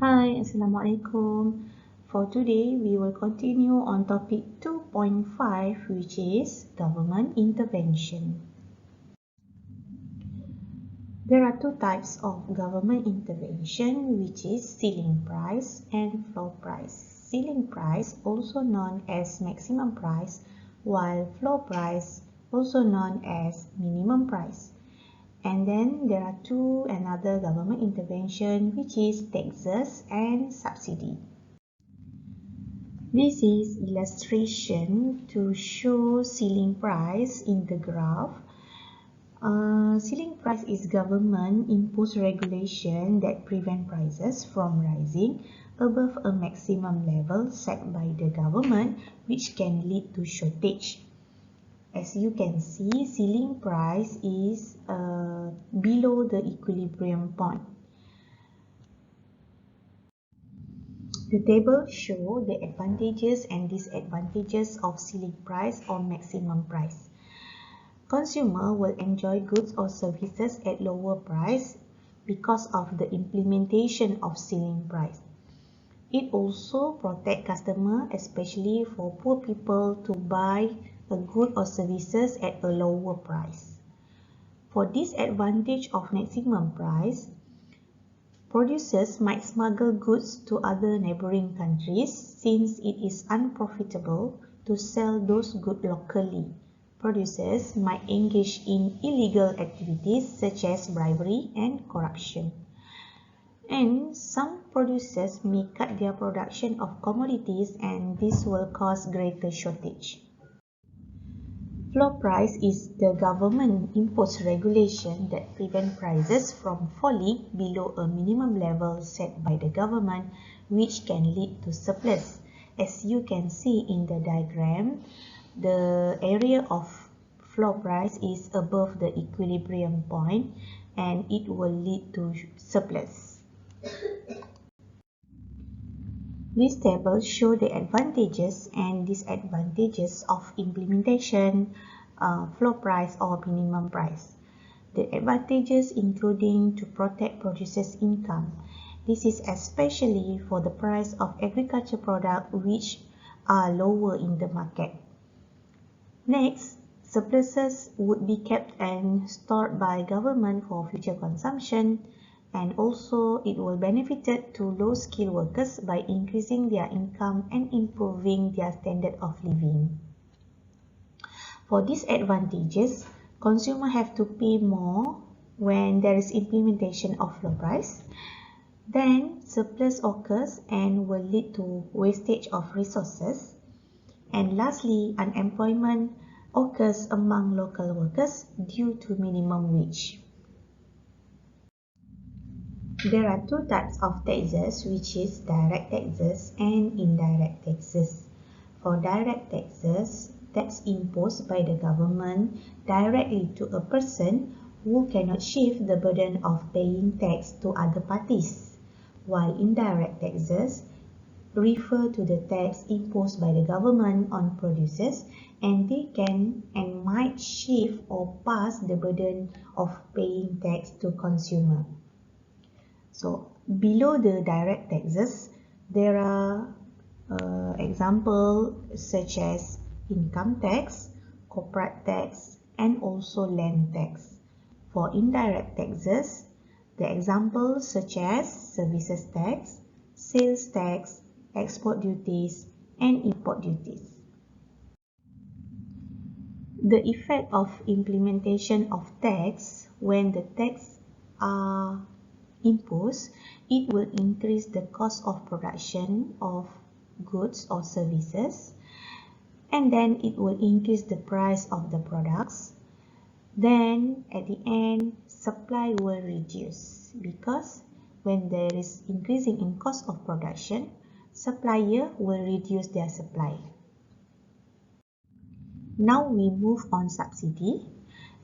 Hi, Assalamualaikum. For today, we will continue on topic 2.5, which is government intervention. There are two types of government intervention, which is ceiling price and floor price. Ceiling price, also known as maximum price, while floor price, also known as minimum price. And then there are another government intervention, which is taxes and subsidy. This is illustration to show ceiling price in the graph. Ceiling price is government imposed regulation that prevent prices from rising above a maximum level set by the government, which can lead to shortage. As you can see, ceiling price is below the equilibrium point. The table shows the advantages and disadvantages of ceiling price or maximum price. Consumer will enjoy goods or services at lower price because of the implementation of ceiling price. It also protects customer, especially for poor people, to buy a good or services at a lower price. For disadvantage of maximum price, producers might smuggle goods to other neighboring countries since it is unprofitable to sell those goods locally. Producers might engage in illegal activities such as bribery and corruption. And some producers may cut their production of commodities, and this will cause greater shortage. Floor price is the government-imposed regulation that prevents prices from falling below a minimum level set by the government, which can lead to surplus. As you can see in the diagram, the area of floor price is above the equilibrium point and it will lead to surplus. This table shows the advantages and disadvantages of implementation, floor price or minimum price. The advantages including to protect producers' income. This is especially for the price of agriculture products which are lower in the market. Next, surpluses would be kept and stored by government for future consumption, and also it will benefit to low-skilled workers by increasing their income and improving their standard of living. For disadvantages, consumers have to pay more when there is implementation of floor price. Then surplus occurs and will lead to wastage of resources. And lastly, unemployment occurs among local workers due to minimum wage. There are two types of taxes, which is direct taxes and indirect taxes. For direct taxes, tax imposed by the government directly to a person who cannot shift the burden of paying tax to other parties, while indirect taxes refer to the tax imposed by the government on producers, and they can and might shift or pass the burden of paying tax to consumer. So below the direct taxes, there are examples such as income tax, corporate tax, and also land tax. For indirect taxes, the examples such as services tax, sales tax, export duties, and import duties. The effect of implementation of tax: when the tax are imposed, it will increase the cost of production of goods or services, and then it will increase the price of the products. Then at the end, supply will reduce, because when there is increasing in cost of production, supplier will reduce their supply. Now we move on subsidy.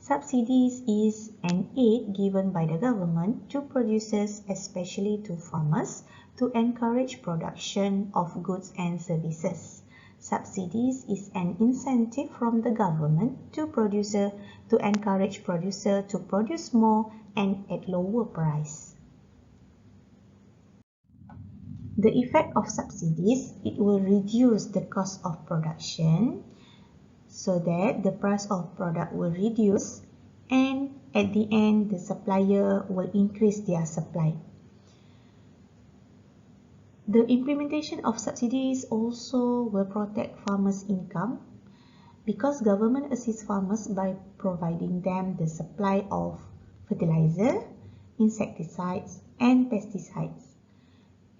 Subsidies is an aid given by the government to producers, especially to farmers, to encourage production of goods and services. Subsidies is an incentive from the government to producer to encourage producer to produce more and at lower price. The effect of subsidies, it will reduce the cost of production so that the price of product will reduce, and at the end the supplier will increase their supply. The implementation of subsidies also will protect farmers' income because government assists farmers by providing them the supply of fertilizer, insecticides, and pesticides.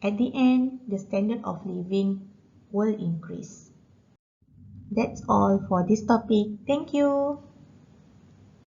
At the end, the standard of living will increase. That's all for this topic. Thank you.